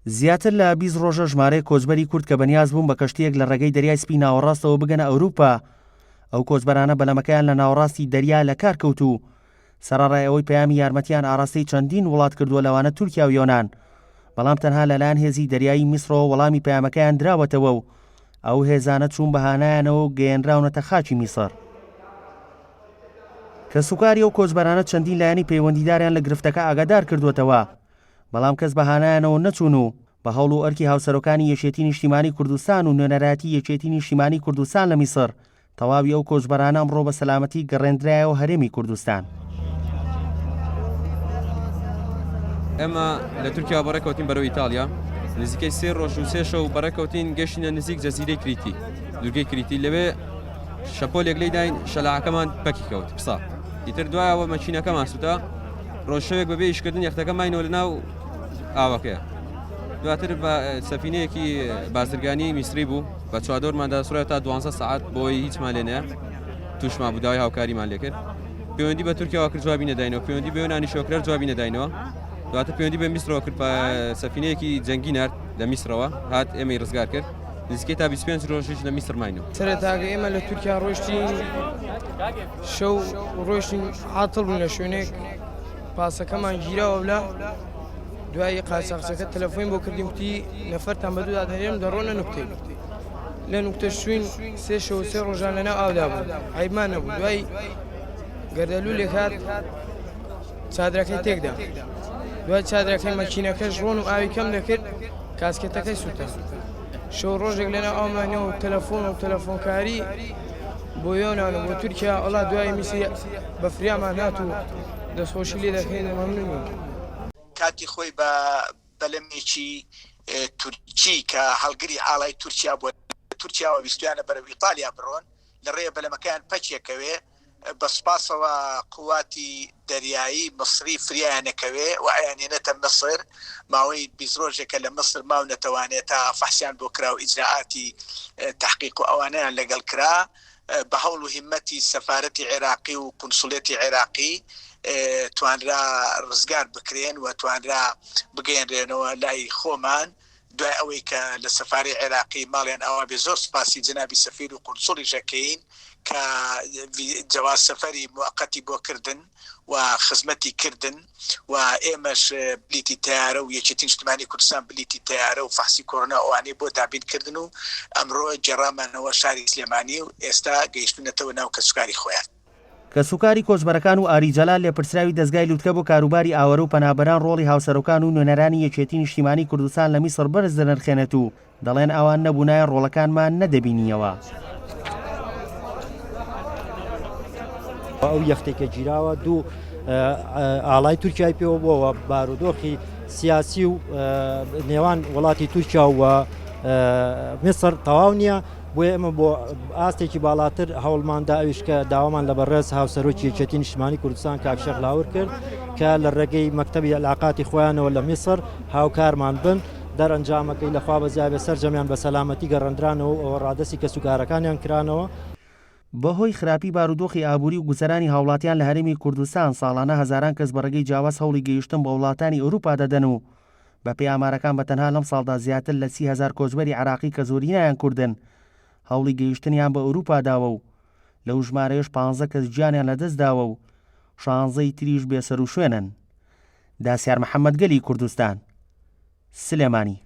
زیاتر لە 20 ڕۆژە ژمارەی کۆچبەری کورد کە بەنیاز بوون بە کەشتیەک لە ڕێگەی دەریای سپی ناوەڕاستەوە بگەنە ئەوروپا. ئەو کۆچبەرانە بەلەمەکەیان لە ناوەڕاستی دەریا لە کار کەوتو. سەرەڕای ئەوەی پەیامی یارمەتیان ئاراستەی چەندین وڵات کردووە لەوانە تورکیا و یۆنان، بەڵام تەنها لەلایەن هێزی دەریایی میسرەوە وەڵامی پەیامەکەیان دراوەتەوە و ئەو هێزانە چوون بەهانایانەوە و گەیەنراونەتە خاکی میسر. کە سوکاری ئەو کۆچبەرانە چەندین لایەنی پەیوەندیداریان لە گرفتەکە ئاگادار کردوێتەوە، بەڵام کەس بەهانایانەوە نەچوون و بە هەوڵ و ئەرکی هاوسەرۆکانی یەکێتی نیشتیمانی کوردستان و نوێنەرایەتی یەکێتی نیشتیمانی کوردستان لە میسر تەواوی ئەو کۆچبەرانە ئەمڕۆ بە سەلامەتی گەڕێنرایەوە هەرێمی کوردستان. ئێمە لە تورکیا بەڕێکەوتین بەرەو ئیتالیا، نزیکەی 3 ڕۆژ و 3 شەو بەڕێکەوتین گەشتینە نزیک جەزیرەی کریتی، دوورگەی کریتی. لەوێ شەپۆلێک لێی داین شەلاعەکەمان پەکی کەوت پسا. ئیتر دوایەوە مەچینەکەمان سووتە، ڕۆژشەوێک بەبێ ئیشکردن یەختەکە ماینەوە لەناو ئاوەکەیە. دواتر بە سەفینەیەکی بازرگانی میسری بوو بە چوادۆرماندا سوڕێت تا 12 سەعات بۆی هیچمان لێ نەیە، تووشمان بوو، داوای هاوکاریمان لێ کرد. پەیوەندی بە تورکیاوە کرد جوابی نەداینەوە، پەیوەندی بە یۆنانی شۆکرەر جوابی نەداینەوە. دواتر پەیوەندی بە میسرەوە کرد بە سەفینەیەکی جەنگی نارد لە میسرەوە، هات ئێمەی ڕزگار کرد. نزیکەی تا 25 ڕۆژیش لە میسر ماینەوە. سەرەتاگە ئێمە لە تورکیا ڕۆیشتین، شەو ڕۆیشتین عاتڵ بووین لە شوێنێک، پاسەکەمان گیراوە بلا. دوای قاچاقچەکە تەلەفۆین بۆ کردیم وتی نەفەرتان بەدوودا دەهێنم دەڕۆنە نوکتەی. لە نوکتە شوین 3 شەو 3 ڕۆژان لەناو ئاودا بوو، عیبمان نەبوو. دوای گەردەلوولێک هات چادرەکەی تێکدا، دوای چادرەکەی مەکینەکەش ڕۆن و ئاوی کەم دەکرد، کاسکێتەکەی سووتە. شەو ڕۆژێک لەناو ئاومانەوە و تەلەفۆن و تەلەفۆنکاری بۆ یۆنان و بۆ تورکیا ئەڵا دوای میسی بە فریامان هات و دەستخۆشی لێ دەکەین و مەمنون. کاتی خۆی بە بەلەمێکی تورکی کە هەڵگری ئاڵای تورکیا بۆ تورکیاوە ویستویانە بەرەو ئیتالیا بڕۆن، لە ڕێە بەلەمەکەیان پەچێکەوێ، بە سوپاسەوە قوواتی دەریایی مصری فریایانەکەوێ و ئەیانێنێتە مەسر. ماوەی 20 ڕۆژێکە لە مەسر ماو نەتەوانێت تا فەحسیان بۆ کرا و ئیجراعاتی تحقیق و ئەوانەیان لەگەڵ کرا. بە هەوڵ و هیمەتی سەفارەتی عێراقی و قونسوڵێتی عێراقی توانرا ڕزگار بکرێن و توانرا بگەێنرێنەوە لای خۆمان. دوای ئەوەی کە لە سەفاری عێراقی ماڵیان ئەوە بێ، زۆر سپاسی جەنابی سەفیر و قونسوڵی ژەکەین کە جواز سەفەری موقەتی بۆ کردن و خزمەتی کردن و ئێمەش بلیتی تیارە و یەکێتی نیشتیمانی کوردستان بلیتی تیارە و فەحسی کۆڕۆنا ئەوانەی بۆ دابینکردن و ئەمڕۆ جێڕامانەوە شاری سلێمانی و ئێستا گەیشتونەتەوە ناو کەسوکاری خۆیان. کە سوکاری کۆچبەرەکان و ئاریجەلال لێپرسراوی دەستگای لووتکە بۆ کاروباری ئاوەرە و پەنابەران ڕۆڵی هاوسەرۆکان و نوێنەرانی یەکێتی نیشتیمانی کوردستان لە میسر بەرز دەنرخێنێت و دەڵێن ئەوان نەبوونایە ڕۆڵەکانمان نەدەبینیەوە. ئەو یەختێکە گیراوە دوو ئاڵای تورکیای پێوە بۆەوە بارودۆخی سیاسی و نێوان وڵاتی تورکیا و میسر تەواو نییە. بۆیە ئێمە بۆ ئاستێکی باڵاتر هەوڵماندا ئەویش کە داوامان لە بەڕێز هاوسەرۆکی یەکێتی نیشتیمانی کوردستان کاک شێخ لاور کرد کە لە ڕێگەی مەکتەبی علاقاتی خۆیانەوە لە میسر هاوکارمان بن، دەرەنجامەکەی لەخوا بەزیابێ سەرجەمیان بە سەلامەتی گەڕەندرانەوە و ڕادەسی کەسوکارەکانیان کرانەوە. بەهۆی خراپی بارودۆخی ئابووری و گوزەرانی هاوڵاتیان لە هەرێمی کوردستان ساڵانە هەزاران کەس بەڕێگەی جیاواز هەوڵی گەیشتن بە وڵاتانی ئەوروپا دەدەن و بە پێی ئامارەکان بەتەنها لەم ساڵدا زیاتر لە 30,000 کۆچبەری عراقی کە زۆرینایان کوردن هەوڵی گەیشتنیان بە ئەوروپا داوە و لەو ژمارەیەش 15 کەس گیانیان لەدەست داوە و 16 تریش بێسەر و شوێنن. داسیار محەممەد گەلی کوردستان، سلێمانی.